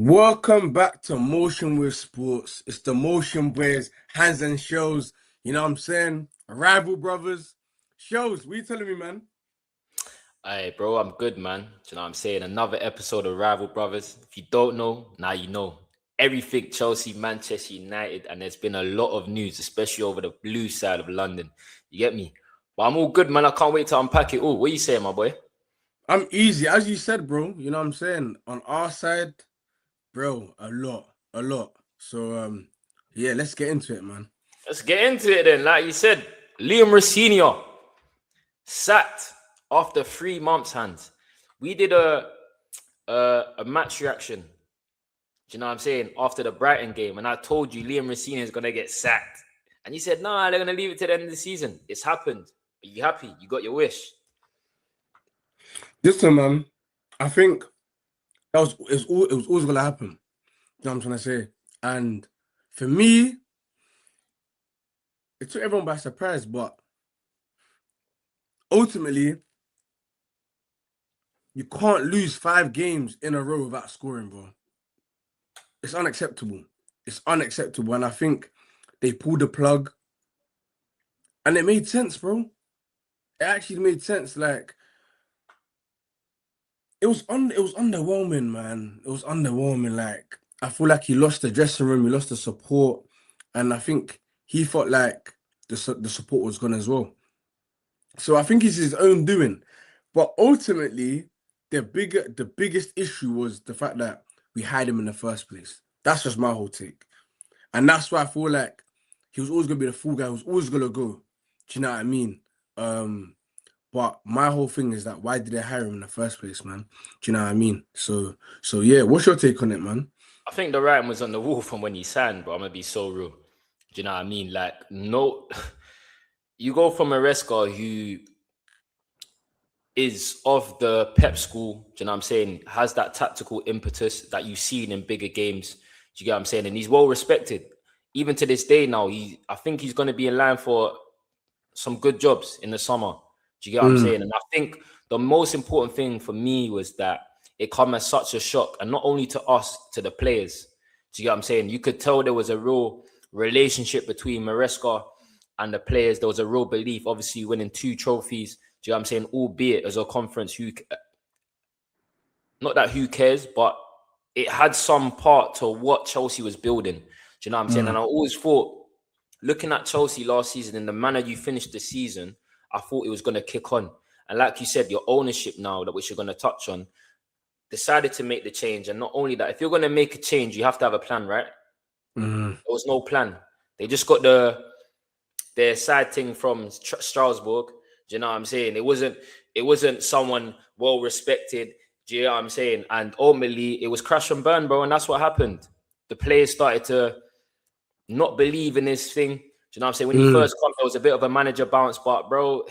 Welcome back to Motion with Sports. It's the Motion Boys, hands and shows. You know what I'm saying? Rival brothers. Shows, what you telling me, man? Hey, bro, I'm good, man. Do you know what I'm saying? Another episode of Rival Brothers. If you don't know, now you know. Everything Chelsea, Manchester United, and there's been a lot of news, especially over the blue side of London. You get me? But I'm all good, man. I can't wait to unpack it all. What you saying, my boy? I'm easy, as you said, bro. You know what I'm saying? On our side, bro, a lot. So, yeah, let's get into it, man. Let's get into it then. Like you said, Liam Rosenior sacked after 3 months, hands. We did a match reaction. Do you know what I'm saying? After the Brighton game, and I told you Liam Rosenior is gonna get sacked, and you said, "Nah, they're gonna leave it to the end of the season." It's happened. Are you happy? You got your wish. Listen, man, I think it was always gonna happen. You know what I'm trying to say? And for me, it took everyone by surprise, but ultimately, you can't lose 5 games in a row without scoring, bro. It's unacceptable. It's unacceptable. And I think they pulled the plug and it made sense, bro. It actually made sense. Like it was underwhelming, man. It was underwhelming. Like I feel like he lost the dressing room, he lost the support, and I think he felt like the support was gone as well. So I think it's his own doing. But ultimately, the biggest issue was the fact that we had him in the first place. That's just my whole take. And that's why I feel like he was always gonna be the fool guy, he was always gonna go. Do you know what I mean? But my whole thing is that why did they hire him in the first place, man? Do you know what I mean? So yeah, what's your take on it, man? I think the writing was on the wall from when he signed, but I'm gonna be so real. Do you know what I mean? Like, no, you go from a Maresca who is of the Pep school. Do you know what I'm saying? Has that tactical impetus that you've seen in bigger games. Do you get what I'm saying? And he's well respected. Even to this day now, I think he's going to be in line for some good jobs in the summer. Do you get what I'm saying? And I think the most important thing for me was that it come as such a shock, and not only to us, to the players. Do you get what I'm saying? You could tell there was a real relationship between Maresca and the players. There was a real belief, obviously winning 2 trophies. Do you know what I'm saying? Albeit as a conference, not that who cares, but it had some part to what Chelsea was building. Do you know what I'm saying? And I always thought, looking at Chelsea last season and the manner you finished the season, I thought it was going to kick on. And like you said, your ownership now, that which you're going to touch on, decided to make the change. And not only that, if you're going to make a change, you have to have a plan, right? There was no plan. They just got their side thing from Strasbourg. Do you know what I'm saying? It wasn't someone well respected. Do you know what I'm saying? And ultimately, it was crash and burn, bro. And that's what happened. The players started to not believe in this thing. Do you know what I'm saying? When he first come, there was a bit of a manager bounce, but bro,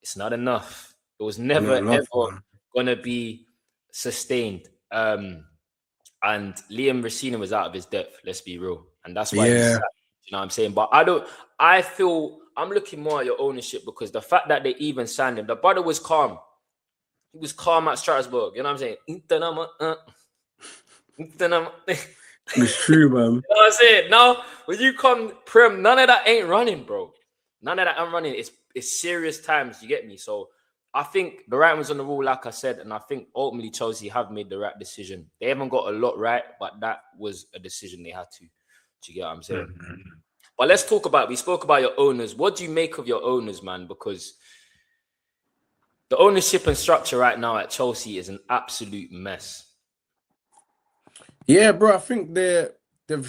it's not enough. It was never ever gonna be sustained. And Liam Rosenior was out of his depth. Let's be real, and that's why he's sacked. You know what I'm saying? But I feel I'm looking more at your ownership, because the fact that they even signed him, the brother was calm. He was calm at Strasbourg. You know what I'm saying? It's true, man. You know what I'm saying? Now, when you come Prem, none of that ain't running, bro. None of that ain't running. It's serious times, you get me? So I think the right was on the rule, like I said, and I think ultimately Chelsea have made the right decision. They haven't got a lot right, but that was a decision they had to. Do you get what I'm saying? But let's talk about, we spoke about your owners. What do you make of your owners, man? Because the ownership and structure right now at Chelsea is an absolute mess. Yeah, bro. I think they've done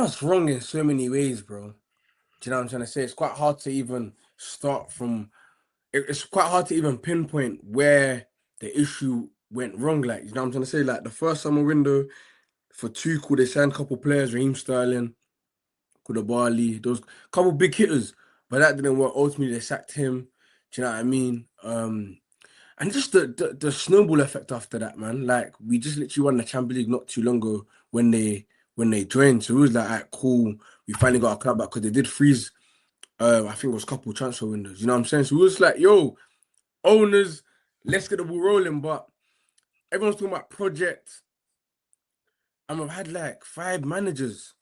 us wrong in so many ways, bro. Do you know what I'm trying to say? It's quite hard to even start from. It's quite hard to even pinpoint where the issue went wrong. Like, you know what I'm trying to say? Like the first summer window for Tuchel, they signed a couple players, Raheem Sterling, Koulibaly, those couple big hitters, but that didn't work. Ultimately, they sacked him. Do you know what I mean? And just the snowball effect after that, man. Like we just literally won the Champions League not too long ago when they joined. So it was like, all right, cool. We finally got our club back, because they did freeze. I think it was a couple transfer windows. You know what I'm saying? So it was like, yo, owners, let's get the ball rolling. But everyone's talking about project. And we've had like 5 managers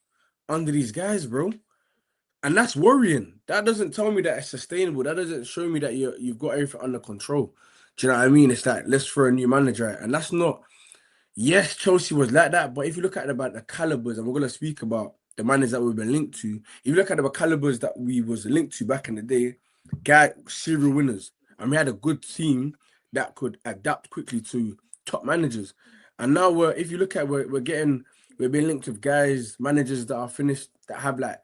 under these guys, bro. And that's worrying. That doesn't tell me that it's sustainable. That doesn't show me that you've got everything under control. Do you know what I mean? It's like, let's throw a new manager out. And that's not, yes, Chelsea was like that. But if you look at about the calibers, and we're going to speak about the managers that we've been linked to, if you look at the calibers that we was linked to back in the day, serial winners. And we had a good team that could adapt quickly to top managers. And now if you look at, we're being linked with guys, managers that are finished, that have like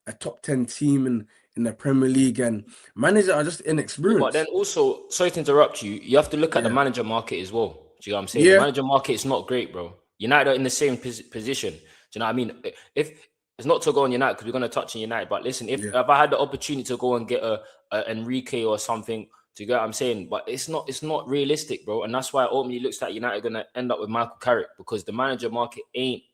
a top 10 team in the Premier League, and managers are just But then inexperienced. also, sorry to interrupt you, you have to look at the Yeah. manager market as well. Do you know what I'm saying? The Yeah. manager market is not great, bro. United are in the same position. Do you know what I mean? If it's not to go on United, because we're going to touch on United, but listen, if I had the opportunity to go and get a Enrique or something, do you get what I'm saying? But it's not realistic, bro. And that's why it ultimately looks like United are going to end up with Michael Carrick, because the manager market ain't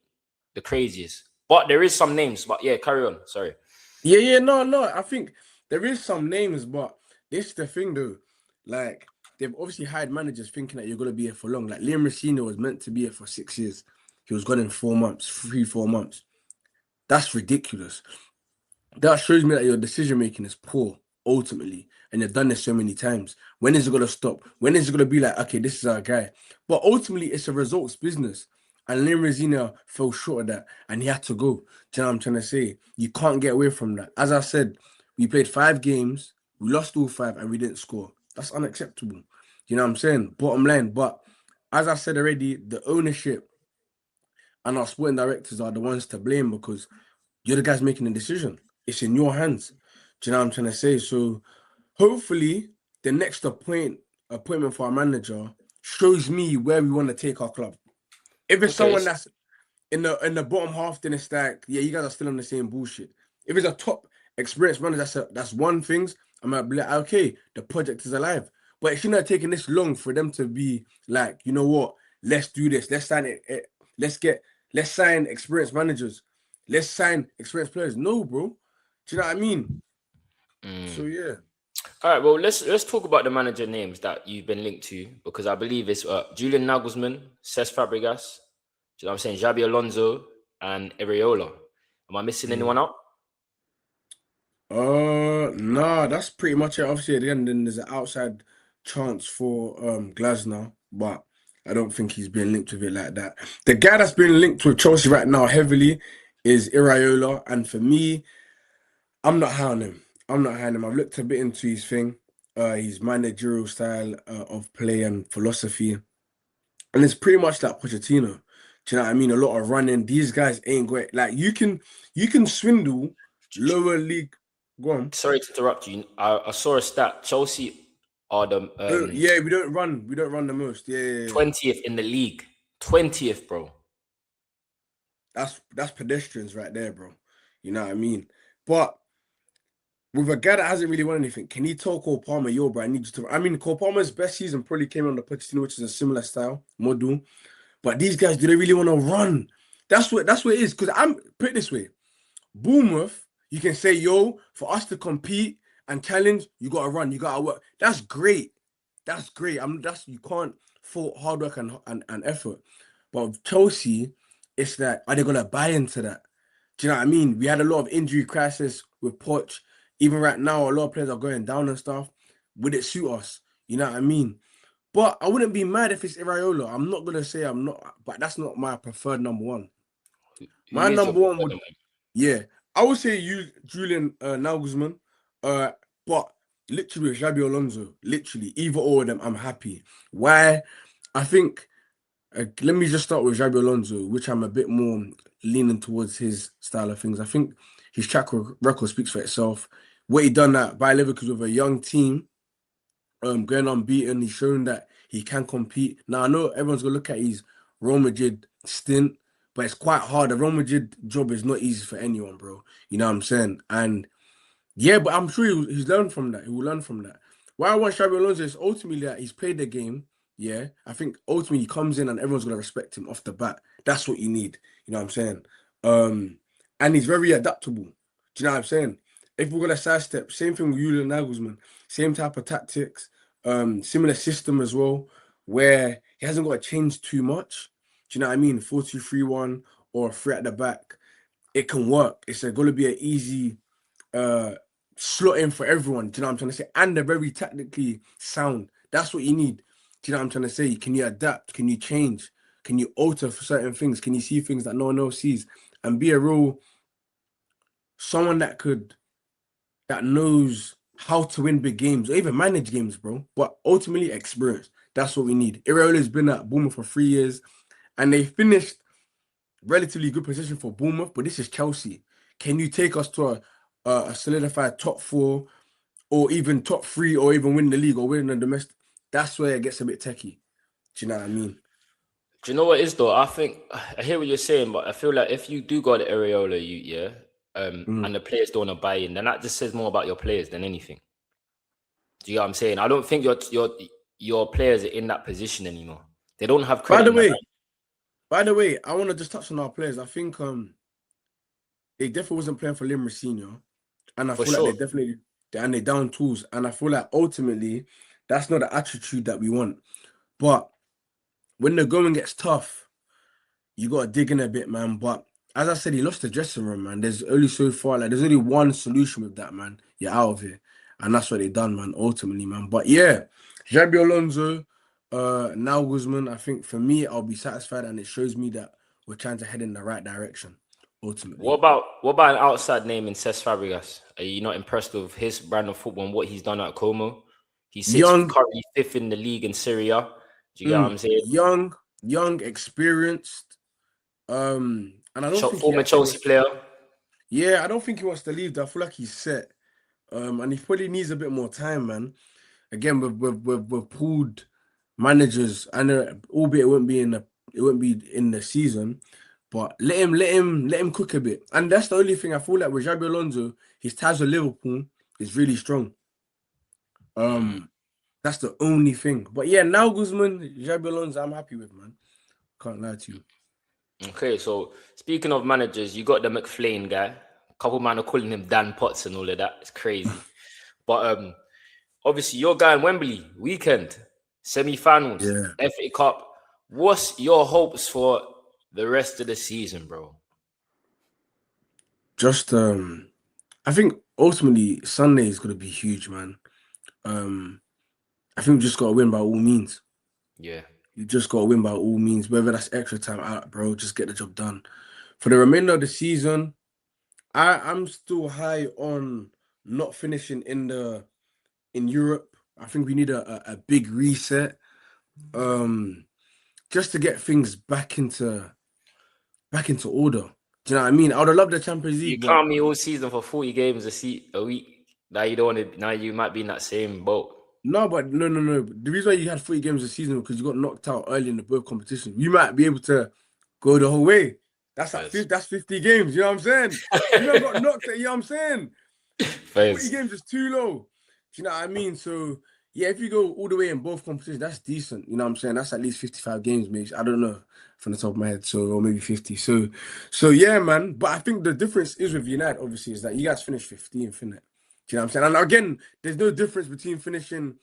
the craziest. But there is some names. But yeah, carry on. Sorry. Yeah, no. I think there is some names, but this is the thing though. Like, they've obviously hired managers thinking that you're gonna be here for long. Like Liam Rosenior was meant to be here for 6 years. He was gone in 4 months, 4 months. That's ridiculous. That shows me that your decision making is poor ultimately, and you've done this so many times. When is it gonna stop? When is it gonna be like, okay, this is our guy? But ultimately, it's a results business, and Liam Rosenior fell short of that, and he had to go. Do you know what I'm trying to say? You can't get away from that. As I said, we played 5 games, we lost all 5, and we didn't score. That's unacceptable. You know what I'm saying? Bottom line. But as I said already, the ownership and our sporting directors are the ones to blame, because you're the guys making the decision. It's in your hands. Do you know what I'm trying to say? So hopefully the next appointment for our manager shows me where we want to take our club. If it's Okay. someone that's in the bottom half, then it's like, yeah, you guys are still on the same bullshit. If it's a top experienced manager, that's one thing. I might be like, okay, the project is alive. But it shouldn't have taken this long for them to be like, you know what? Let's do this. Let's sign it. Let's sign experienced managers. Let's sign experienced players. No, bro. Do you know what I mean? So yeah. All right, well, let's talk about the manager names that you've been linked to, because I believe it's Julian Nagelsmann, Cesc Fabregas, do you know what I'm saying, Xabi Alonso, and Areola. Am I missing anyone out? Nah, that's pretty much it. Obviously, at the end, then there's an outside chance for Glasner, but I don't think he's been linked with it like that. The guy that's been linked with Chelsea right now heavily is Iraola, and for me, I'm not high on him. I'm not high on him. I've looked a bit into his thing, his managerial style of play and philosophy, and it's pretty much like Pochettino. Do you know what I mean? A lot of running. These guys ain't great. Like you can swindle lower league. Go on. Sorry to interrupt you. I saw a stat. Chelsea are the Yeah, we don't run. We don't run the most. Yeah. 20th in the league. 20th, bro. That's pedestrians right there, bro. You know what I mean? But with a guy that hasn't really won anything, can he tell Cole Palmer, yo, bro, I need you to? I mean, Cole Palmer's best season probably came on the Pochettino, which is a similar style model. But these guys, do they really want to run? That's what it is. Because I'm put it this way. Bournemouth, you can say, yo, for us to compete and challenge, you gotta run, you gotta work. That's great. That's great. You can't fault hard work and effort. But with Chelsea, it's that, are they gonna buy into that? Do you know what I mean? We had a lot of injury crisis with Poch. Even right now, a lot of players are going down and stuff. Would it suit us? You know what I mean? But I wouldn't be mad if it's Iraola. I'm not gonna say I'm not, but that's not my preferred number one. Who My is your number one preferred would, number? yeah, I would say you, Julian Nagelsmann. But literally Xabi Alonso, literally either or of them, I'm happy. Why? I think. Let me just start with Xabi Alonso, which I'm a bit more leaning towards his style of things. I think his track record speaks for itself. What he done at Bayer Leverkusen with a young team, going unbeaten. He's shown that he can compete. Now I know everyone's gonna look at his Real Madrid stint, but it's quite hard. The Real Madrid job is not easy for anyone, bro. You know what I'm saying? And yeah, but I'm sure he's learned from that. He will learn from that. Why I want Xabi Alonso is ultimately that he's played the game. Yeah, I think ultimately he comes in and everyone's gonna respect him off the bat. That's what you need. You know what I'm saying? And he's very adaptable. Do you know what I'm saying? If we're gonna sidestep, same thing with Julian Nagelsmann, same type of tactics, similar system as well, where he hasn't got to change too much. Do you know what I mean? 4-2-3-1 or 3 at the back. It can work. It's going to be an easy slot in for everyone. Do you know what I'm trying to say? And they're very technically sound. That's what you need. Do you know what I'm trying to say? Can you adapt? Can you change? Can you alter for certain things? Can you see things that no one else sees? And be a real someone that knows how to win big games or even manage games, bro. But ultimately experience. That's what we need. Iraola's been at Bournemouth for 3 years and they finished relatively good position for Bournemouth, but this is Chelsea. Can you take us to a solidified top 4 or even top 3 or even win the league or win the domestic? That's where it gets a bit techie. Do you know what I mean? Do you know what it is though? I think I hear what you're saying, but I feel like if you do got the Areola, and the players don't want to buy in, then that just says more about your players than anything. Do you know what I'm saying? I don't think your players are in that position anymore. They don't have credit. By the way, I want to just touch on our players. I think they definitely wasn't playing for Rosenior, and I feel like they down tools, and I feel like ultimately that's not the attitude that we want. But when the going gets tough, you got to dig in a bit, man. But as I said, he lost the dressing room, man. There's only so far, like there's only one solution with that, man. You're out of here, and that's what they done, man. Ultimately, man. But yeah, Xabi Alonso, now Guzman. I think for me, I'll be satisfied, and it shows me that we're trying to head in the right direction. Ultimately, what about an outside name in Cesc Fabregas? Are you not impressed with his brand of football and what he's done at Como? He sits currently 5th in the league in Syria. Do you get what I'm saying? Young, experienced. And I don't think former Chelsea player. Yeah, I don't think he wants to leave. I feel like he's set. And he probably needs a bit more time, man. Again, we've pulled managers, and albeit it won't be in the season, but let him cook a bit. And that's the only thing I feel like with Xabi Alonso, his ties with Liverpool is really strong. That's the only thing. But yeah, now Guzman, Xabi Alonso, I'm happy with, man. Can't lie to you. Okay, so speaking of managers, you got the McFlane guy. A couple man are calling him Dan Potts and all of that. It's crazy. But obviously, your guy in Wembley, weekend, semi-finals, FA Cup. What's your hopes for the rest of the season, bro? Just, I think ultimately Sunday is going to be huge, man. I think we just got to win by all means. Yeah. You just got to win by all means, whether that's extra time out, bro. Just get the job done. For the remainder of the season, I'm still high on not finishing in Europe. I think we need a big reset, just to get things back into order. Do you know what I mean? I would have loved the Champions League. You clown me all season for 40 games a week. Now you don't want to. Now you might be in that same boat. No, but no. The reason why you had 40 games a season because you got knocked out early in the both competitions. You might be able to go the whole way. That's that's 50 games. You know what I'm saying? You never got knocked out. You know what I'm saying? 40 games is too low. Do you know what I mean? So yeah, if you go all the way in both competitions, that's decent. You know what I'm saying? That's at least 55 games, maybe. I don't know from the top of my head. So or maybe 50. So yeah, man. But I think the difference is with United, obviously, is that you guys finished 15th, innit? Do you know what I'm saying? And again, there's no difference between finishing,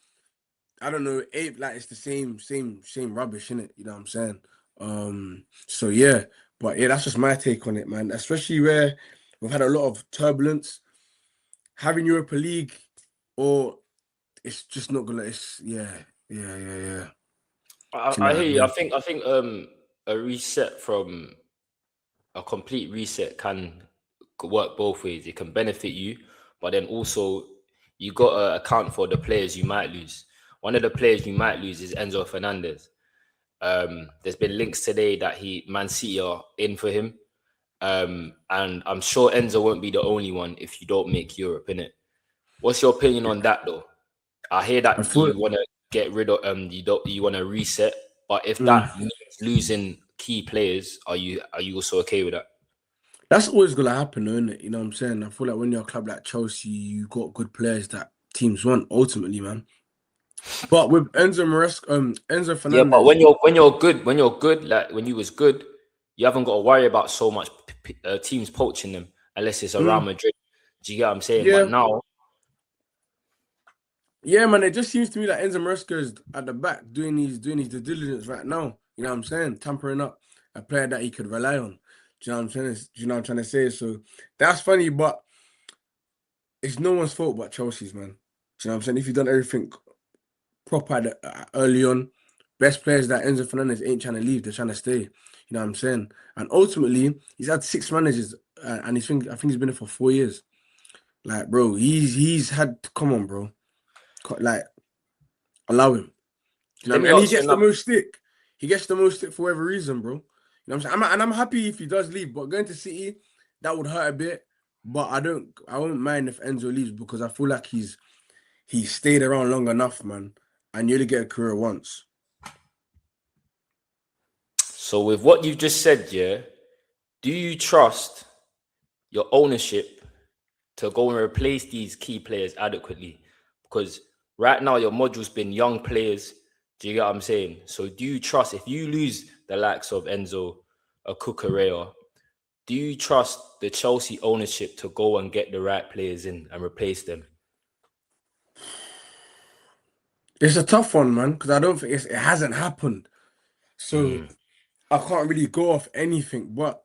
I don't know, 8th, like it's the same rubbish, innit? You know what I'm saying? So yeah, but yeah, that's just my take on it, man. Especially where we've had a lot of turbulence. Having Europa League, or it's just not gonna. It's yeah. I hear you. I think a reset from a complete reset can work both ways. It can benefit you, but then also you got to account for the players you might lose. One of the players you might lose is Enzo Fernández. There's been links today that Man City are in for him. And I'm sure Enzo won't be the only one if you don't make Europe, innit? What's your opinion on that though? I hear that you want to get rid of you want to reset, but if that means losing key players, are you also okay with that? That's always gonna happen, isn't it? You know what I'm saying? I feel like when you're a club like Chelsea, you got good players that teams want ultimately, man. But with Enzo Fernández, yeah, but when you're good, like when you was good, you haven't got to worry about so much teams poaching them unless it's around Madrid. Do you get what I'm saying? Yeah. But now, Yeah, man, it just seems to me like Enzo Maresca is at the back doing his due diligence right now. You know what I'm saying? Tampering up a player that he could rely on. Do you know what I'm saying? Do you know what I'm trying to say? So that's funny, but it's no one's fault but Chelsea's, man. Do you know what I'm saying? If you've done everything proper early on, best players that Enzo Fernández ain't trying to leave, they're trying to stay. You know what I'm saying? And ultimately, he's had 6 managers, and I think he's been there for 4 years. Like, bro, he's had. Come on, bro. Like, allow him. You know what I Let mean? me And he ask you gets the another. most stick. He gets the most stick for whatever reason, bro. You know what I'm saying? And I'm happy if he does leave, but going to City, that would hurt a bit. But I won't mind if Enzo leaves because I feel like he's stayed around long enough, man. And you only get a career once. So with what you've just said, yeah, do you trust your ownership to go and replace these key players adequately? Because right now your module's been young players. Do you get what I'm saying? So do you trust if you lose the likes of Enzo, a Cucurella, do you trust the Chelsea ownership to go and get the right players in and replace them? It's a tough one, man, because I don't think it hasn't happened. So Mm. I can't really go off anything. But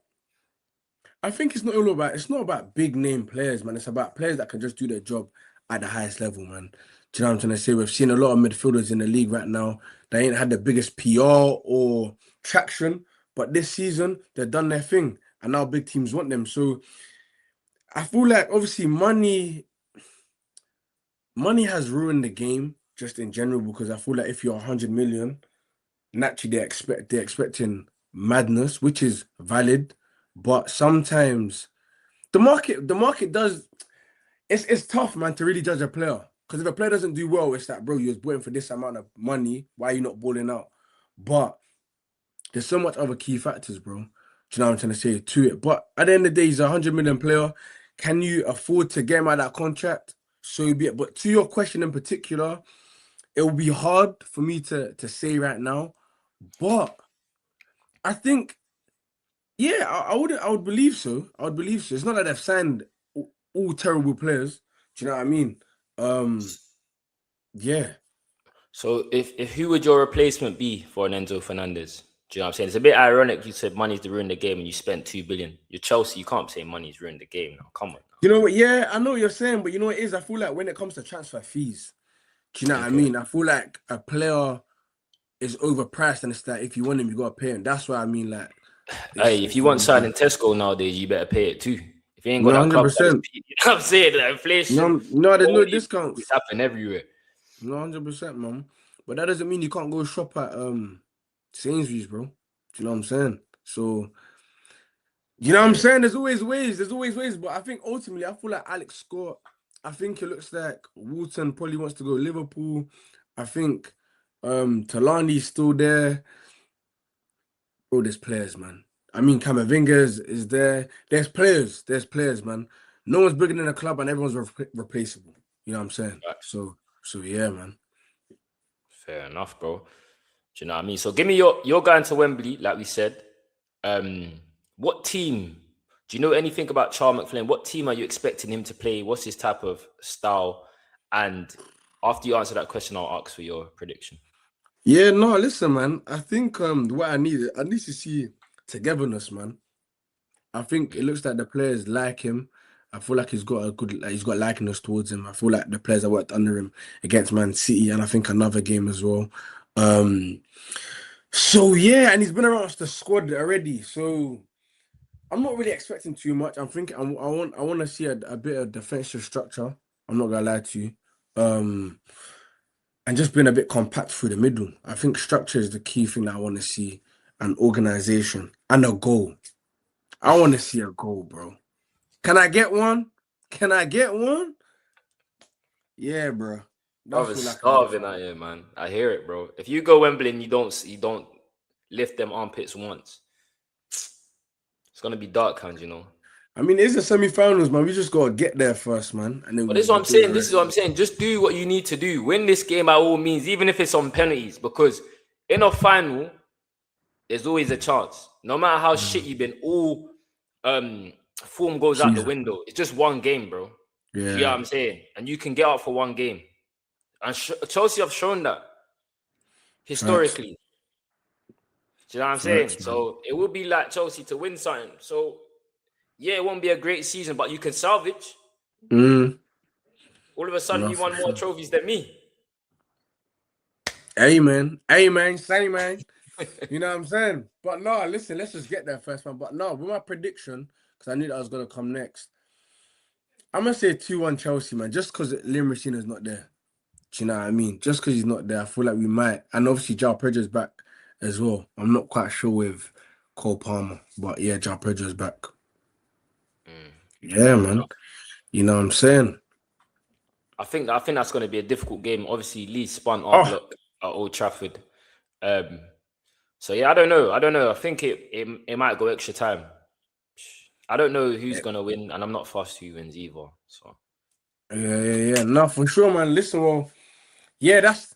I think it's not about big name players, man. It's about players that can just do their job at the highest level, man. Do you know what I'm trying to say? We've seen a lot of midfielders in the league right now. They ain't had the biggest PR or traction, but this season they've done their thing, and now big teams want them. So I feel like obviously money has ruined the game just in general because I feel like if you're 100 million, naturally they're expecting madness, which is valid, but sometimes the market does. It's tough, man, to really judge a player. Because if a player doesn't do well, it's like, bro, you was waiting for this amount of money. Why are you not balling out? But there's so much other key factors, bro. Do you know what I'm trying to say to it? But at the end of the day, he's a 100 million player. Can you afford to get him out of that contract? So be it. But to your question in particular, it will be hard for me to say right now. But I think, yeah, I would believe so. I would believe so. It's not that they've signed all terrible players. Do you know what I mean? Um, yeah. So if who would your replacement be for an Enzo Fernandez? Do you know what I'm saying? It's a bit ironic you said money's to ruin the game and you spent 2 billion. You're Chelsea, you can't say money's ruined the game now. Come on You know what? Yeah, I know what you're saying, but you know what it is? I feel like when it comes to transfer fees, do you know now. what I Okay. mean? I feel like a player is overpriced and it's that if you want him, you gotta pay him. That's what I mean. Like Hey, if it's you want signing Tesco nowadays, you better pay it too. If you ain't got no that hundred club size, percent. you know what I'm saying? The inflation, No, there's all no these it's discounts. happening everywhere. No 100%, man. But that doesn't mean you can't go shop at Sainsbury's, bro. Do you know what I'm saying? So you know what I'm Yeah. saying? There's always ways. There's always ways. But I think ultimately, I feel like Alex Scott. I think it looks like Walton probably wants to go Liverpool. I think Talani's still there. Bro, there's players, man. I mean, Camavinga is there. There's players. There's players, man. No one's bigger than a club, and everyone's replaceable. You know what I'm saying? Facts. So yeah, man. Fair enough, bro. Do you know what I mean? So give me you're going to Wembley, like we said. Um, what team? Do you know anything about Charles McFlynn? What team are you expecting him to play? What's his type of style? And after you answer that question, I'll ask for your prediction. Yeah, no, listen, man. I think what I need to see togetherness, man. I think it looks like the players like him. I feel like he's got likeness towards him. I feel like the players that worked under him against Man City and I think another game as well. Um, so yeah, and he's been around the squad already. So I'm not really expecting too much. I'm thinking I want to see a bit of defensive structure. I'm not gonna lie to you. Um, and just being a bit compact through the middle. I think structure is the key thing that I want to see, and organization and a goal. I want to see a goal, bro. Can I get one? Can I get one? Yeah, bro. I That's was all I can ask starving for. out here, man. I hear it, bro. If you go Wembley and you don't lift them armpits once, it's gonna be dark hands. I mean, it's the semi-finals, man. We just gotta get there first, man, and then But we this is what we I'm do the saying. This is rest. what I'm saying. Just do what you need to do. Win this game by all means, even if it's on penalties, because in a final, there's always a chance. No matter how shit Mm. you've been, all form goes out the Season. window. It's just one game, bro. Do you know what Yeah. I'm saying? And you can get out for one game. And Chelsea have shown that historically. Do you know what I'm saying? Facts, man. So it would be like Chelsea to win something. So yeah, it won't be a great season, but you can salvage. All of a sudden, No, you for won more sure. trophies than me. Amen, say man. You know what I'm saying? But no, listen, let's just get there first, man. But no, with my prediction, because I knew that was gonna come next. I'm gonna say 2-1 Chelsea, man, just because Liam Racina's not there. Do you know what I mean? Just because he's not there, I feel like we might. And obviously, João Pedro's back as well. I'm not quite sure with Cole Palmer, but yeah, João Pedro's back. Yeah, man. You know what I'm saying? I think that's going to be a difficult game. Obviously, Leeds spun our Oh, block at Old Trafford. So yeah, I don't know. I think it might go extra time. I don't know who's gonna win, and I'm not fussed who wins either. So yeah. No, for sure, man. Listen, well, yeah, that's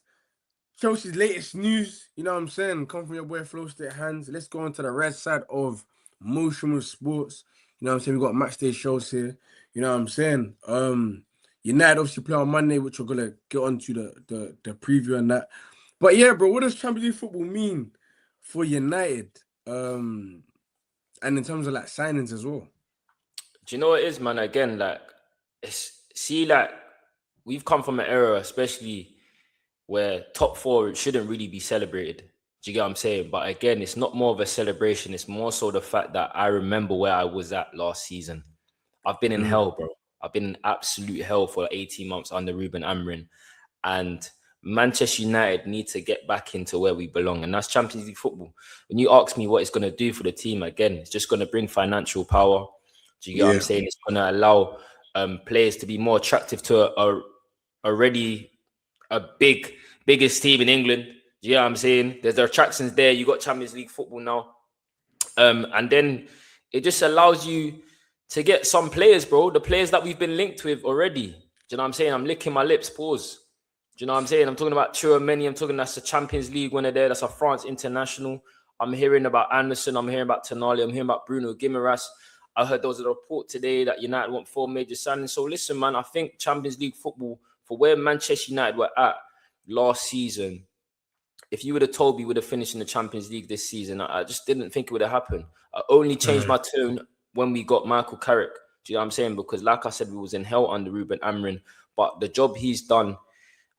Chelsea's latest news. You know what I'm saying? Come from your boy Flow State Hands. Let's go on to the red side of Motion with Sports. You know what I'm saying? We got match day shows here. You know what I'm saying? United obviously play on Monday, which we're gonna get onto the preview and that. But yeah, bro, what does Champions League football mean for United? And in terms of like signings as well. do you know what it is, man? Again, like like we've come from an era, especially where top four shouldn't really be celebrated. Do you get what I'm saying? But again, it's not more of a celebration. It's more so the fact that I remember where I was at last season. I've been in hell, bro. I've been in absolute hell for 18 months under Ruben Amorim. And Manchester United need to get back into where we belong. And that's Champions League football. When you ask me what it's going to do for the team, again, it's just going to bring financial power. Do you get what I'm saying? It's going to allow players to be more attractive to already a biggest team in England. Do you know what I'm saying? There's the attractions there. You got Champions League football now. And then it just allows you to get some players, bro. The players that we've been linked with already. Do you know what I'm saying? I'm licking my lips. Pause. Do you know what I'm saying? I'm talking about Tchouameni. I'm talking that's the Champions League winner there. That's a France international. I'm hearing about Anderson. I'm hearing about Tonali. I'm hearing about Bruno Guimaraes. I heard there was a report today that United want 4 major signings. So listen, man, I think Champions League football, for where Manchester United were at last season, if you would have told me we would have finished in the Champions League this season, I just didn't think it would have happened. I only changed my tune when we got Michael Carrick. Do you know what I'm saying? Because like I said, we was in hell under Ruben Amorim. But the job he's done,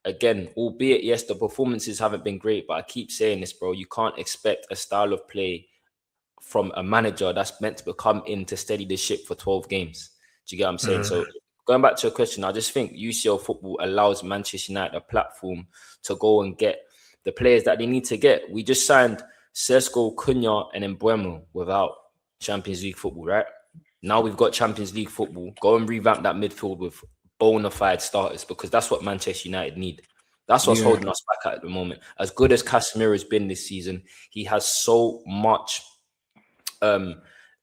again, albeit, yes, the performances haven't been great, but I keep saying this, bro. You can't expect a style of play from a manager that's meant to come in to steady the ship for 12 games. Do you get what I'm saying? So going back to your question, I just think UCL football allows Manchester United a platform to go and get the players that they need to get. We just signed Sesko, Cunha, and Mbeumo without Champions League football, right? Now we've got Champions League football. Go and revamp that midfield with bona fide starters, because that's what Manchester United need. That's what's holding us back at the moment. As good as Casemiro's been this season, he has so much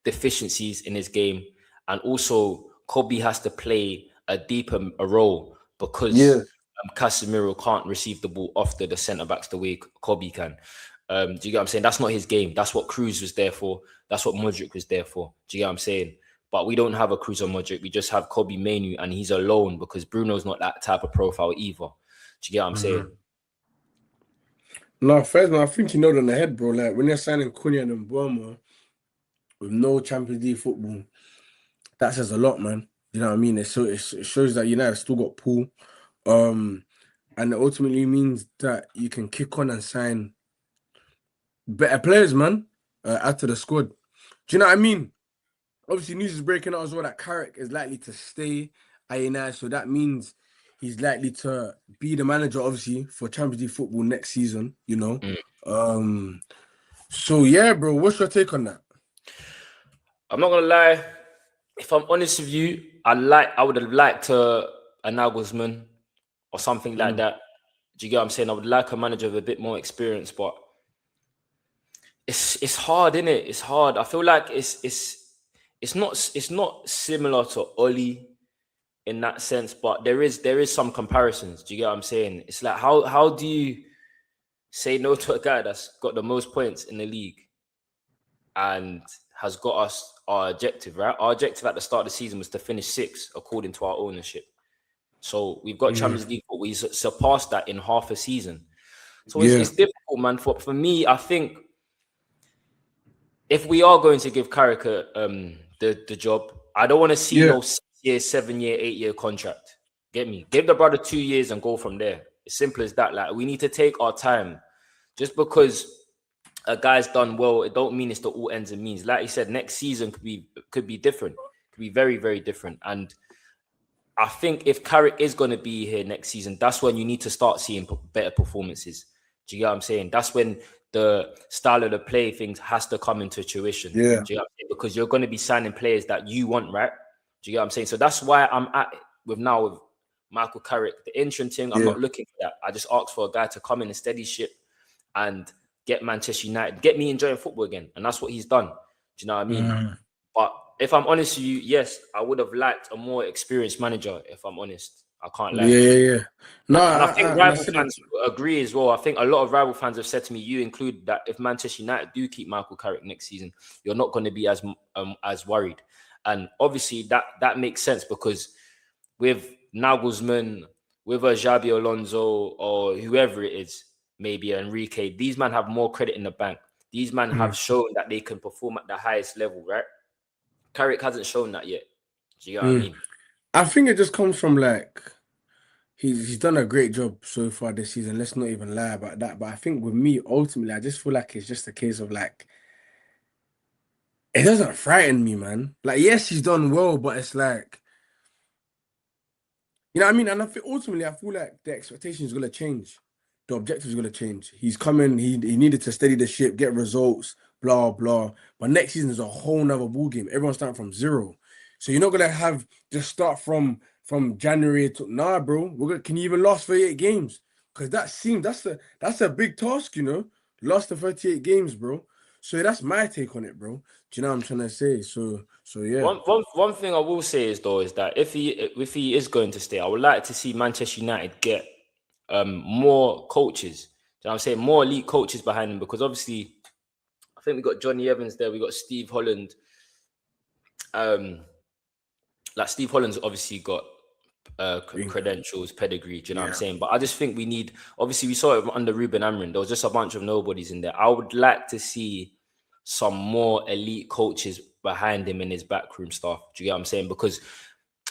deficiencies in his game. And also, Kobbie has to play a deeper role because Casemiro can't receive the ball off the centre-backs the way Kobbie can. Do you get what I'm saying? That's not his game. That's what Cruz was there for. That's what Modric was there for. Do you get what I'm saying? But we don't have a Cruz or Modric. We just have Kobbie Mainoo, and he's alone because Bruno's not that type of profile either. Do you get what I'm saying? No, first, man, I think you know it on the head, bro. Like, when you're signing Cunha and Mbeumo with no Champions League football, that says a lot, man. You know what I mean? It shows that United still got pull. And it ultimately means that you can kick on and sign better players, man, add to the squad. Do you know what I mean? Obviously, news is breaking out as well that Carrick is likely to stay at United, so that means he's likely to be the manager, obviously, for Champions League football next season, you know? So, yeah, bro, what's your take on that? I'm not going to lie. If I'm honest with you, I would have liked a Nagelsmann or something like that. Do you get what I'm saying? I would like a manager with a bit more experience, but it's hard, innit? It's hard. I feel like it's not similar to Oli in that sense, but there is some comparisons. Do you get what I'm saying? It's like how do you say no to a guy that's got the most points in the league and has got us our objective, right? Our objective at the start of the season was to finish 6th, according to our ownership. So we've got Champions League, but we surpassed that in half a season. So Yeah. it's difficult, man. For me, I think if we are going to give Carrick the job, I don't want to see no 6-year, 7-year, 8-year contract. Get me? Give the brother 2 years and go from there. As simple as that. Like, we need to take our time. Just because a guy's done well, it don't mean it's the all ends and means. Like you said, next season could be different. Could be very, very different. And I think if Carrick is going to be here next season, that's when you need to start seeing better performances. Do you get what I'm saying? That's when the style of the play things has to come into fruition. Yeah. Do you get what I'm saying? Because you're going to be signing players that you want, right? Do you get what I'm saying? So that's why I'm at it with Michael Carrick. The interim thing, I'm not looking for that. I just asked for a guy to come in and steady ship and get Manchester United, get me enjoying football again. And that's what he's done. Do you know what I mean? But if I'm honest with you, yes, I would have liked a more experienced manager, if I'm honest. I can't lie. Yeah. No, and I think rival fans agree as well. I think a lot of rival fans have said to me, you include, that if Manchester United do keep Michael Carrick next season, you're not going to be as worried. And obviously that makes sense, because with Nagelsmann, with Xabi Alonso, or whoever it is, maybe Enrique, these men have more credit in the bank. These men have shown that they can perform at the highest level, right? Carrick hasn't shown that yet. Do you know what I mean? I think it just comes from, like, he's done a great job so far this season. Let's not even lie about that. But I think with me, ultimately, I just feel like it's just a case of, like, it doesn't frighten me, man. Like, yes, he's done well, but it's like, you know what I mean? And I feel like the expectation is going to change. The objective is going to change. He's coming, he needed to steady the ship, get results, blah, blah. But next season is a whole nother ball game. Everyone's starting from zero. So you're not going to have just start from January to, nah, bro. Can you even last 38 games? Because that's a big task, you know? Last the 38 games, bro. So that's my take on it, bro. Do you know what I'm trying to say? So yeah. One thing I will say is that if he is going to stay, I would like to see Manchester United get more coaches. Do you know what I'm saying? More elite coaches behind them, because obviously I think we got Johnny Evans there, we got Steve Holland. Like, Steve Holland's obviously got credentials, pedigree, do you know what I'm saying? But I just think we need, obviously we saw it under Ruben Amorim, there was just a bunch of nobodies in there. I would like to see some more elite coaches behind him in his backroom staff. Do you get what I'm saying? Because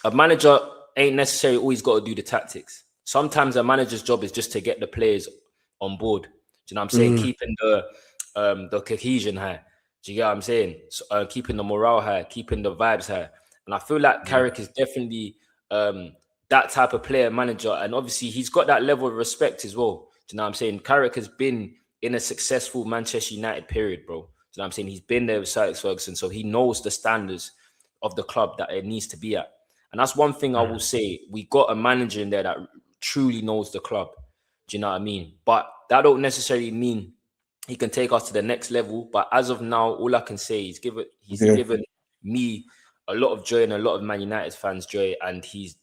a manager ain't necessarily always got to do the tactics. Sometimes a manager's job is just to get the players on board. Do you know what I'm saying? Keeping the cohesion high. Do you get what I'm saying? So, keeping the morale high, keeping the vibes high. And I feel like Carrick is definitely that type of player manager. And obviously he's got that level of respect as well. Do you know what I'm saying? Carrick has been in a successful Manchester United period, bro. Do you know what I'm saying? He's been there with Sir Alex Ferguson, so he knows the standards of the club that it needs to be at. And that's one thing I will say. We got a manager in there that truly knows the club. Do you know what I mean? But that don't necessarily mean he can take us to the next level. But as of now, all I can say is he's given me a lot of joy and a lot of Man United fans joy, and he's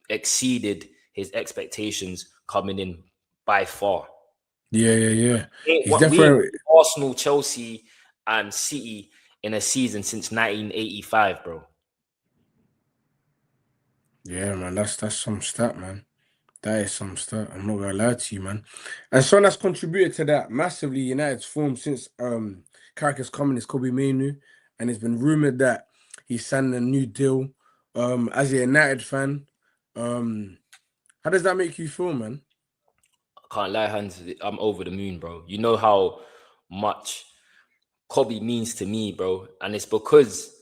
exceeded his expectations coming in by far. Yeah. He's definitely Arsenal, Chelsea, and City in a season since 1985, bro. Yeah, man, that's some stat, man. That is some stat. I'm not gonna lie to you, man. And someone that's contributed to that massively, United's form since Carrick has come in, is Kobbie Mainoo, and it's been rumored that he's signing a new deal. As a United fan, how does that make you feel, man? I can't lie, Hans. I'm over the moon, bro. You know how much Kobbie means to me, bro, and it's because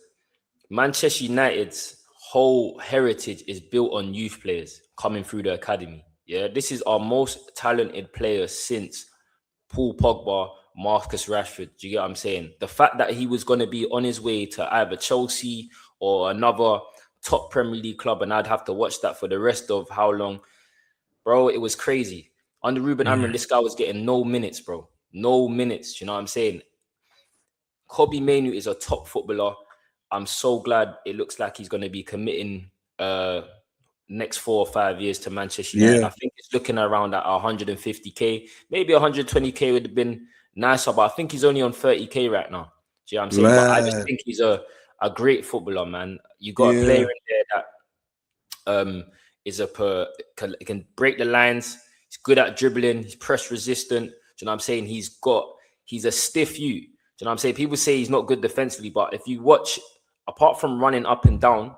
Manchester United's whole heritage is built on youth players coming through the academy. Yeah, this is our most talented player since Paul Pogba, Marcus Rashford. Do you get what I'm saying? The fact that he was going to be on his way to either Chelsea or another top Premier League club, and I'd have to watch that for the rest of how long, bro? It was crazy. Under Ruben Amorim, this guy was getting no minutes, bro. No minutes. You know what I'm saying? Kobbie Mainoo is a top footballer. I'm so glad it looks like he's going to be committing next 4 or 5 years to Manchester United. I think it's looking around at 150k, maybe 120k would have been nicer, but I think he's only on 30k right now. Do you know what I'm saying? But I just think he's a great footballer, man. You got a player in there that can break the lines. He's good at dribbling. He's press resistant. Do you know what I'm saying? He's a stiff you. Do you know what I'm saying? People say he's not good defensively, but if you watch, apart from running up and down,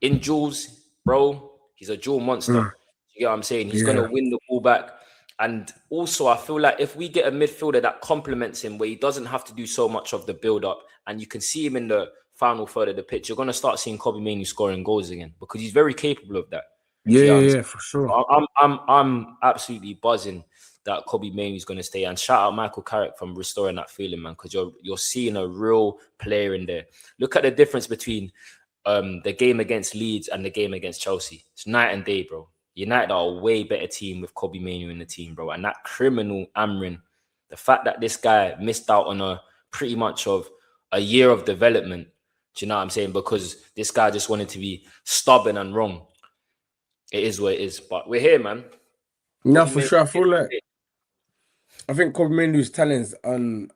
in duels, bro, he's a duel monster. You get what I'm saying? He's going to win the ball back. And also, I feel like if we get a midfielder that complements him, where he doesn't have to do so much of the build-up, and you can see him in the final third of the pitch, you're going to start seeing Kobbie Mainoo scoring goals again, because he's very capable of that. Yeah, for sure. I'm absolutely buzzing that Kobbie Mainoo is going to stay. And shout out Michael Carrick from restoring that feeling, man, because you're seeing a real player in there. Look at the difference between the game against Leeds and the game against Chelsea. It's night and day, bro. United are a way better team with Kobbie Mainoo in the team, bro. And that criminal Amrin, the fact that this guy missed out on pretty much of a year of development, do you know what I'm saying? Because this guy just wanted to be stubborn and wrong. It is what it is. But we're here, man. No, for sure. I think Kobbie Mainoo's talent is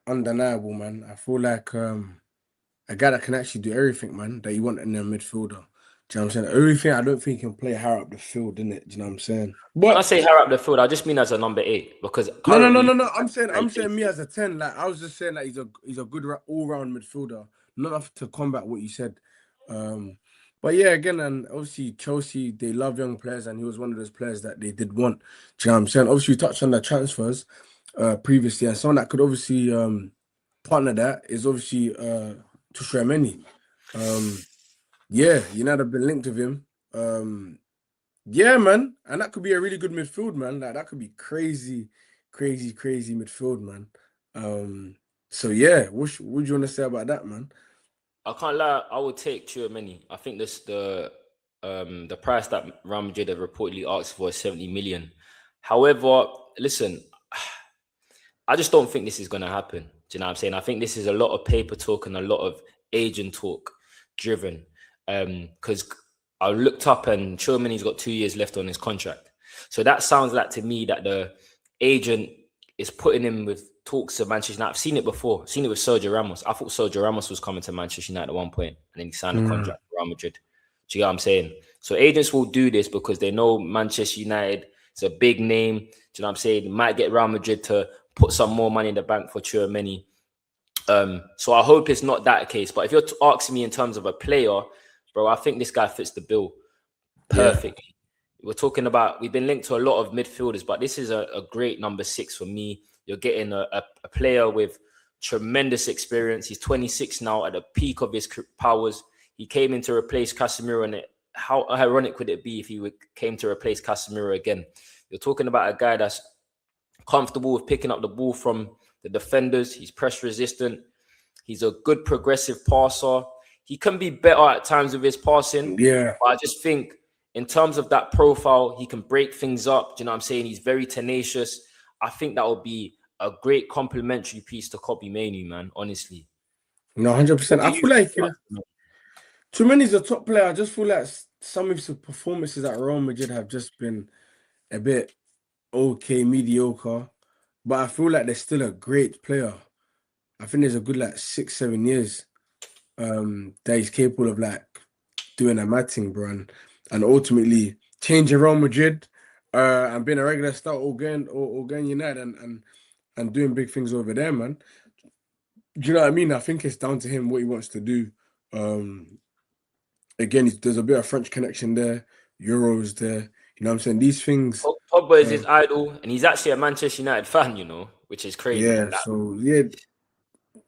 undeniable, man. I feel like a guy that can actually do everything, man, that you want in a midfielder. Do you know what I'm saying? Everything, I don't think he can play higher up the field, innit? Do you know what I'm saying? But when I say higher up the field, I just mean as a number 8, because no. I'm saying me as a 10. Like, I was just saying that he's a good all-round midfielder. Not enough to combat what you said. But yeah, again, and obviously Chelsea, they love young players, and he was one of those players that they did want. Do you know what I'm saying? Obviously, you touched on the transfers previously, and someone that could obviously partner that is obviously Tchouameni. Yeah, United have been linked with him. Yeah, man, and that could be a really good midfield, man. Like, that could be crazy midfield, man. So yeah, what do you want to say about that, man? I can't lie, I would take Tchouameni. I think the price that Real Madrid have reportedly asked for is 70 million. However, listen, I just don't think this is going to happen. Do you know what I'm saying? I think this is a lot of paper talk and a lot of agent talk driven. Because I looked up and Tchouameni's got 2 years left on his contract. So that sounds like to me that the agent is putting him with talks of Manchester United. I've seen it before. I've seen it with Sergio Ramos. I thought Sergio Ramos was coming to Manchester United at one point, and then he signed a contract for Real Madrid. Do you get what I'm saying? So agents will do this because they know Manchester United is a big name. Do you know what I'm saying? They might get Real Madrid to put some more money in the bank for Tchouameni. So I hope it's not that case. But if you're asking me in terms of a player, bro, I think this guy fits the bill perfectly. Yeah. We've been linked to a lot of midfielders, but this is a great number 6 for me. You're getting a player with tremendous experience. He's 26 now, at the peak of his powers. He came in to replace Casemiro, and how ironic would it be if he came to replace Casemiro again? You're talking about a guy that's comfortable with picking up the ball from the defenders. He's press resistant. He's a good progressive passer. He can be better at times with his passing. Yeah. But I just think in terms of that profile, he can break things up. Do you know what I'm saying? He's very tenacious. I think that would be a great complementary piece to Kobbie Mainoo, man, honestly. No, 100%. I feel like Tchouameni's a top player. I just feel like some of his performances at Real Madrid have just been a bit okay, mediocre. But I feel like they're still a great player. I think there's a good 6-7 years that he's capable of doing a mad thing, bro, and ultimately changing Real Madrid and being a regular star or going United and doing big things over there, man. Do you know what I mean? I think it's down to him what he wants to do. Again, there's a bit of French connection there, Euros there. You know what I'm saying? These things. Pogba is his idol, and he's actually a Manchester United fan, which is crazy.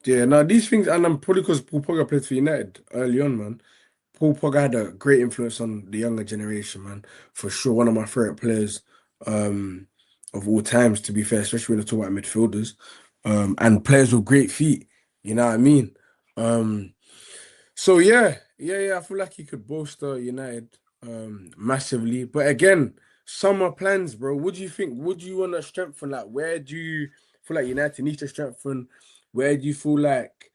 Yeah, no, these things, and I'm probably because Paul Pogba played for United early on, man. Paul Pogba had a great influence on the younger generation, man. For sure, one of my favorite players of all times, to be fair, especially when I talk about midfielders and players with great feet. You know what I mean? So yeah, I feel like he could bolster United massively. But again, summer plans, bro. What do you think? What do you want to strengthen? Where do you feel like United needs to strengthen? Where do you feel like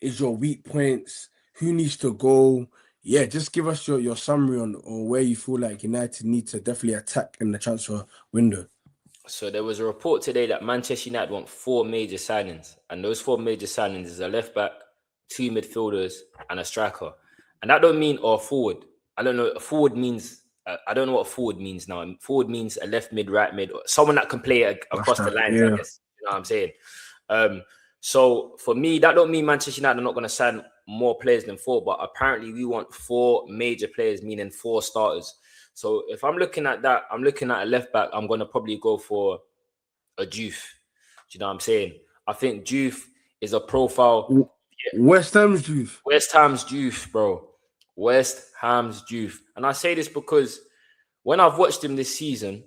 is your weak points? Who needs to go? Yeah, just give us your summary on or where you feel like United need to definitely attack in the transfer window. So there was a report today that Manchester United want 4 major signings, and those 4 major signings is a left back, 2 midfielders, and a striker. And that don't mean a forward. I don't know. A forward means I don't know what forward means now. Forward means a left mid, right mid, someone that can play across the lines, I guess. You know what I'm saying? So for me, that don't mean Manchester United are not going to sign more players than 4, but apparently we want 4 major players, meaning 4 starters. So if I'm looking at that, I'm looking at a left back, I'm going to probably go for a Juve. Do you know what I'm saying? I think Juve is a profile. West Ham's Juve. West Ham's Juve, bro. West Ham's Juve. And I say this because when I've watched him this season,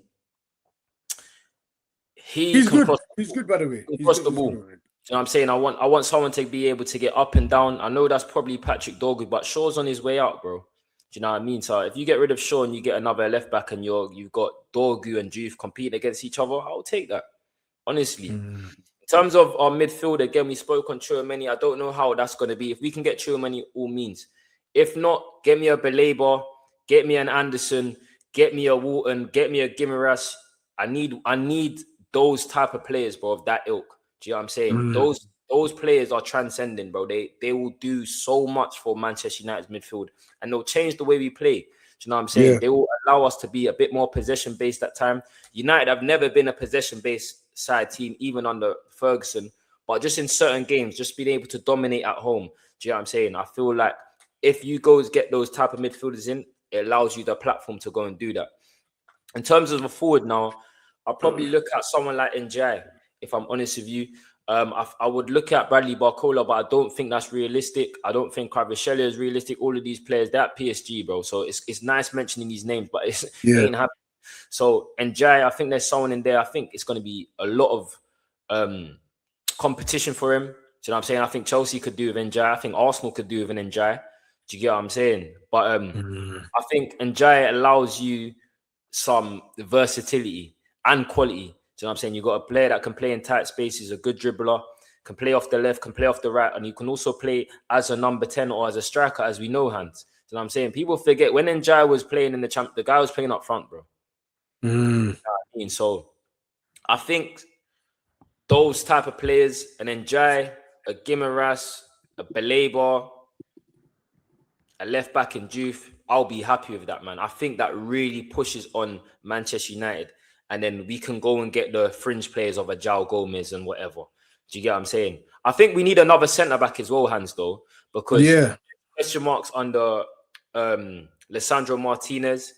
he's good. He's good, by the way. He's the ball. You know what I'm saying? I want someone to be able to get up and down. I know that's probably Patrick Dorgu, but Shaw's on his way out, bro. Do you know what I mean? So if you get rid of Shaw and you get another left back and you've got Dorgu and Juve competing against each other, I'll take that. Honestly. In terms of our midfield, again, we spoke on Tchouameni. I don't know how that's going to be. If we can get Tchouameni, all means. If not, get me a Baleba, get me an Anderson, get me a Walton, get me a Guimaraes. I need those type of players, bro, of that ilk. Do you know what I'm saying? Those players are transcending, bro. They will do so much for Manchester United's midfield, and they'll change the way we play. Do you know what I'm saying? Yeah. They will allow us to be a bit more possession-based at time. United have never been a possession-based side team, even under Ferguson, but just in certain games, just being able to dominate at home. Do you know what I'm saying? I feel like if you guys get those type of midfielders in, it allows you the platform to go and do that. In terms of a forward now, I'll probably look at someone like Njai, if I'm honest with you. I would look at Bradley Barcola, but I don't think that's realistic. I don't think Kvaratskhelia is realistic. All of these players, they're at PSG, bro. So it's nice mentioning these names, but it ain't happening. So Njai, I think there's someone in there. I think it's going to be a lot of competition for him. Do you know what I'm saying? I think Chelsea could do with Njai. I think Arsenal could do with an Njai. Do you get what I'm saying? But I think Njai allows you some versatility and quality. Do you know what I'm saying? You've got a player that can play in tight spaces, a good dribbler, can play off the left, can play off the right, and you can also play as a number 10 or as a striker, as we know, Hans. Do you know what I'm saying? People forget when Njai was playing in the guy was playing up front, bro. You know what I mean? So I think those type of players, an Njai, a Guimaraes, a Baleba, a left back in Juve, I'll be happy with that, man. I think that really pushes on Manchester United. And then we can go and get the fringe players of a João Gomez and whatever. Do you get what I'm saying? I think we need another centre-back as well, Hans, though. Because question marks under Lisandro Martinez.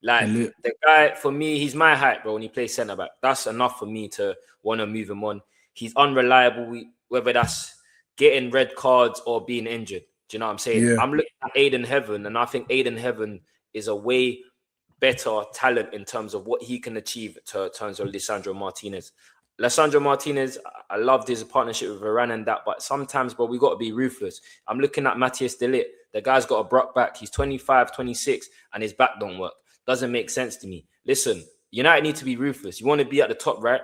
Like, the guy, for me, he's my height, bro, when he plays centre-back. That's enough for me to want to move him on. He's unreliable, whether that's getting red cards or being injured. Do you know what I'm saying? Yeah. I'm looking at Aiden Heaven, and I think Aiden Heaven is a way better talent in terms of what he can achieve in terms of Lisandro Martinez. Lisandro Martinez, I loved his partnership with Varane and that, but sometimes, bro, we got to be ruthless. I'm looking at Matthias de Ligt. The guy's got a broke back. He's 25, 26, and his back don't work. Doesn't make sense to me. Listen, United need to be ruthless. You want to be at the top, right?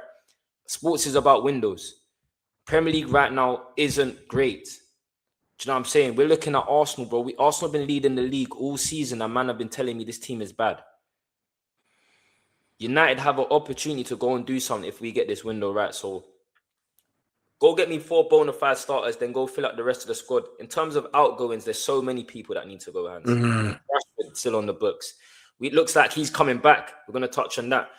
Sports is about windows. Premier League right now isn't great. Do you know what I'm saying? We're looking at Arsenal, bro. Arsenal have been leading the league all season, and man have been telling me this team is bad. United have an opportunity to go and do something if we get this window right. So go get me 4 bona fide starters, then go fill up the rest of the squad. In terms of outgoings, there's so many people that need to go, Hans. Rashford still on the books. It looks like he's coming back. We're going to touch on that.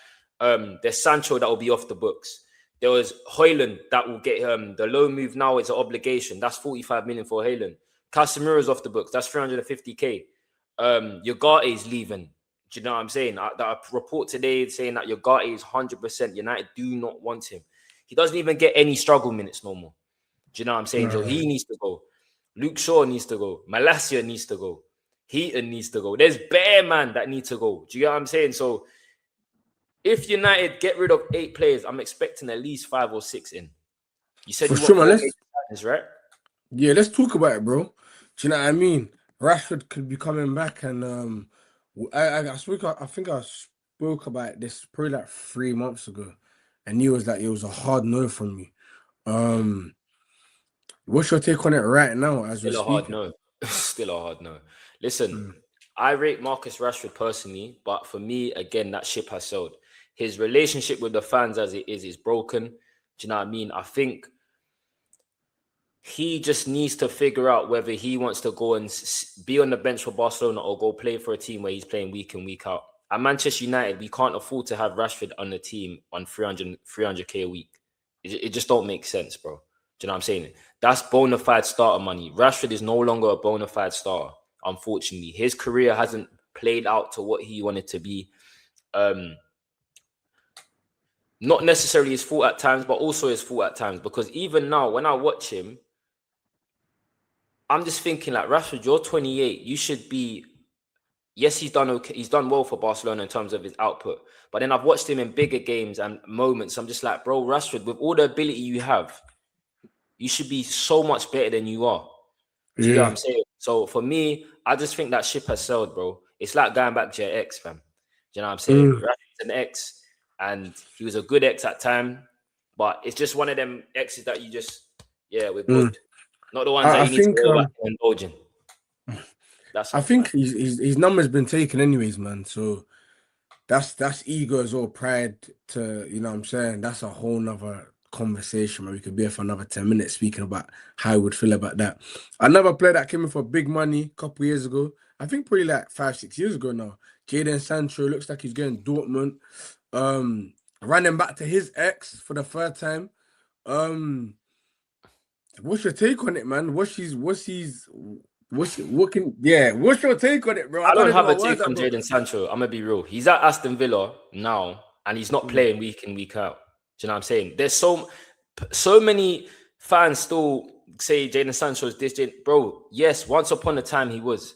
There's Sancho that will be off the books. There was Højlund that will get the loan move now is an obligation. That's 45 million for Højlund. Casemiro's off the books. That's 350k. Ugarte is leaving. Do you know what I'm saying? That report today saying that Ugarte is 100%. United do not want him. He doesn't even get any struggle minutes no more. Do you know what I'm saying? So he needs to go. Luke Shaw needs to go. Malacia needs to go. Heaton needs to go. There's bare man that need to go. Do you get what I'm saying? So if United get rid of 8 players, I'm expecting at least 5 or 6 in. You said you want 4 players, right? Yeah, let's talk about it, bro. Do you know what I mean? Rashford could be coming back, and I think I spoke about this probably like 3 months ago, and he was like, it was a hard no from me. What's your take on it right now? Still a hard no. Still a hard no. Listen, I rate Marcus Rashford personally, but for me, again, that ship has sailed. His relationship with the fans as it is broken. Do you know what I mean? I think he just needs to figure out whether he wants to go and be on the bench for Barcelona or go play for a team where he's playing week in, week out. At Manchester United, we can't afford to have Rashford on the team on 300k a week. It just don't make sense, bro. Do you know what I'm saying? That's bona fide starter money. Rashford is no longer a bona fide starter, unfortunately. His career hasn't played out to what he wanted to be. Not necessarily his fault at times, but also his fault at times. Because even now, when I watch him, I'm just thinking like, Rashford, you're 28. You should be... Yes, he's done okay. He's done well for Barcelona in terms of his output. But then I've watched him in bigger games and moments. I'm just like, bro, Rashford, with all the ability you have, you should be so much better than you are. Do you get what I'm saying? So for me, I just think that ship has sailed, bro. It's like going back to your ex, fam. Do you know what I'm saying? Rashford's an ex, and he was a good ex at time. But it's just one of them exes that you just, we're good. Not the ones that you need to go back and indulge in. I think his number's been taken anyways, man. So that's ego as well, pride to, you know what I'm saying? That's a whole nother conversation where we could be here for another 10 minutes speaking about how I would feel about that. Another player that came in for big money a couple years ago, I think probably like 5-6 years ago now, Jadon Sancho, looks like he's going Dortmund. Running back to his ex for the third time. What's your take on it, man? What's your take on it, bro? I don't have a take on Jadon Sancho. I'm gonna be real. He's at Aston Villa now, and he's not playing week in, week out. Do you know what I'm saying? There's so many fans still say Jadon Sancho is this, bro. Yes, once upon a time he was.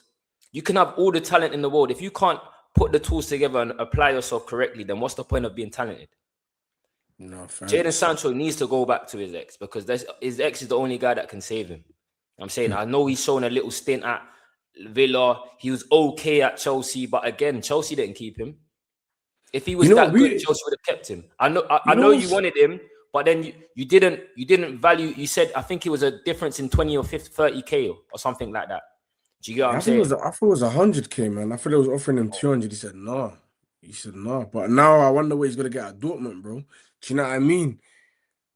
You can have all the talent in the world. If you can't put the tools together and apply yourself correctly, then what's the point of being talented? No, Jadon Sancho needs to go back to his ex, because his ex is the only guy that can save him. I'm saying, I know he's shown a little stint at Villa. He was okay at Chelsea, but again, Chelsea didn't keep him. If he was that good, Chelsea would have kept him. I know you wanted him, but then you didn't value. You said, I think it was a difference in 20 or 50, 30k or something like that. Do you get what I'm saying? I thought it was 100k, man. I thought they was offering him 200. He said no. But now I wonder what he's gonna get at Dortmund, bro. Do you know what I mean?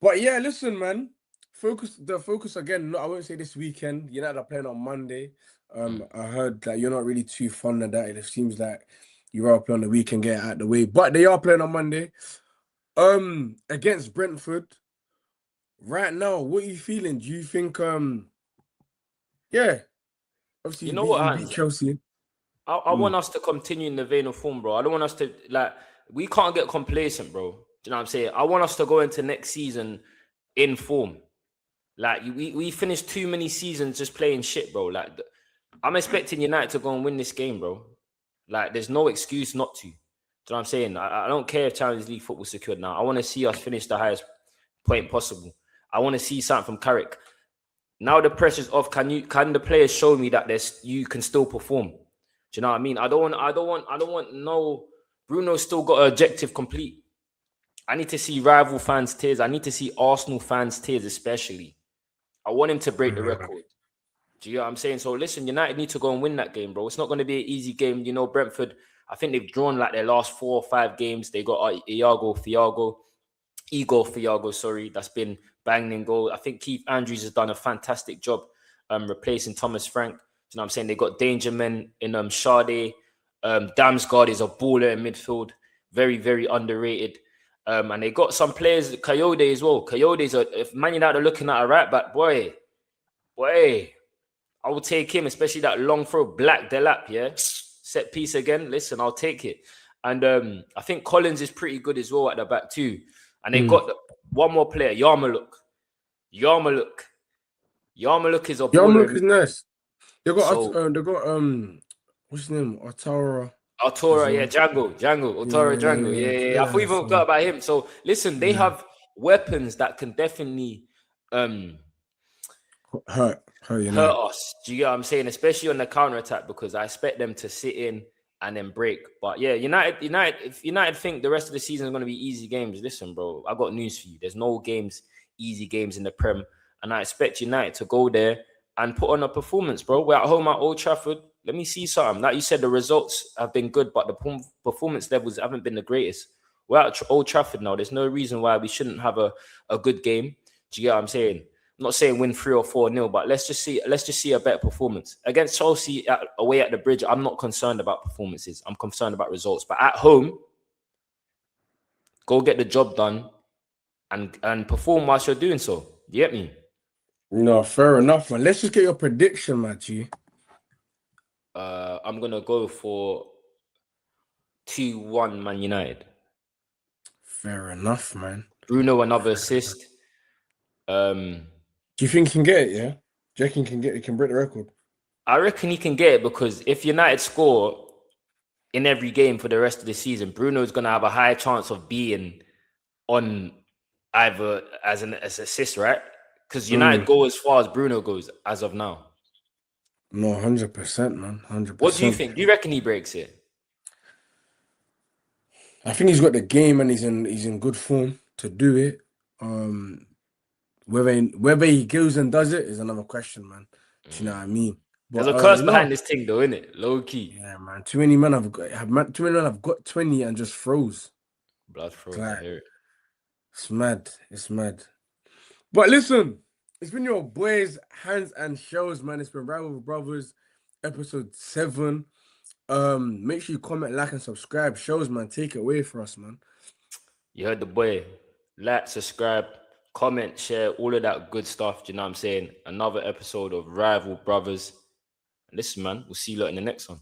But yeah, listen, man. Focus again. No, I won't say this weekend. United are playing on Monday. I heard that you're not really too fond of that. It seems like you rather play on the weekend, get it out of the way. But they are playing on Monday. Against Brentford. Right now, what are you feeling? Do you think obviously you know what, beat Chelsea. I want us to continue in the vein of form, bro. I don't want us to we can't get complacent, bro. Do you know what I'm saying? I want us to go into next season in form. Like we finished too many seasons just playing shit, bro. Like I'm expecting United to go and win this game, bro. Like there's no excuse not to. Do you know what I'm saying? I don't care if Champions League football's secured now. I want to see us finish the highest point possible. I want to see something from Carrick. Now the pressure's off. Can the players show me that you can still perform? Do you know what I mean? I don't want no... Bruno's still got an objective complete. I need to see rival fans' tears. I need to see Arsenal fans' tears especially. I want him to break the record. Do you know what I'm saying? So listen, United need to go and win that game, bro. It's not going to be an easy game. You know, Brentford, I think they've drawn like their last 4 or 5 games. They got Igor Thiago, sorry, that's been banging in goal. I think Keith Andrews has done a fantastic job replacing Thomas Frank. You know what I'm saying? They got danger men in Sade. Damsgaard is a baller in midfield. Very, very underrated. And they got some players, Coyote as well. Coyote's if Man United are looking at a right back, boy, I will take him, especially that long throw, Black Delap, yeah? Set piece again. Listen, I'll take it. And I think Collins is pretty good as well at the back too. And they got one more player, Yarmouk. Yarmouk is a baller. Yarmouk is nice. They got what's his name? Otara, yeah, Django. Otara Django. Yeah. I thought even forgot about him. So listen, they have weapons that can definitely hurt us. Do you get what I'm saying? Especially on the counter attack, because I expect them to sit in and then break. But yeah, if United think the rest of the season is going to be easy games, listen, bro, I got news for you. There's no easy games in the Prem. And I expect United to go there and put on a performance, bro. We're at home at Old Trafford. Let me see something. Like you said, the results have been good, but the performance levels haven't been the greatest. We're at Old Trafford now. There's no reason why we shouldn't have a good game. Do you get what I'm saying? not saying win 3 or 4-0, but let's just see a better performance against Chelsea away at the Bridge. I'm not concerned about performances. I'm concerned about results. But at home, go get the job done and perform whilst you're doing so. You get me? No, fair enough, man. Let's just get your prediction, man. G. I'm gonna go for 2-1 Man United. Fair enough, man. Bruno another assist. Do you think he can get it? Yeah. Do you reckon he can break the record? I reckon he can get it because if United score in every game for the rest of the season, Bruno's gonna have a higher chance of being on either as assist, right? Because United go as far as Bruno goes as of now. No, 100%, man. 100%. What do you think? Do you reckon he breaks it? I think he's got the game and he's in good form to do it. Whether he goes and does it is another question, man. Do you know what I mean? But, there's a curse behind this thing, though, isn't it? Low key. Yeah, man. Too many men have got 20 and just froze. Blood froze. Like, I hear it. It's mad. It's mad. But listen, it's been your boys, Hands and Shows, man. It's been Rival Brothers, episode 7. Make sure you comment, like, and subscribe. Shows, man. Take it away for us, man. You heard the boy. Like, subscribe, comment, share, all of that good stuff. Do you know what I'm saying? Another episode of Rival Brothers. And listen, man, we'll see you lot in the next one.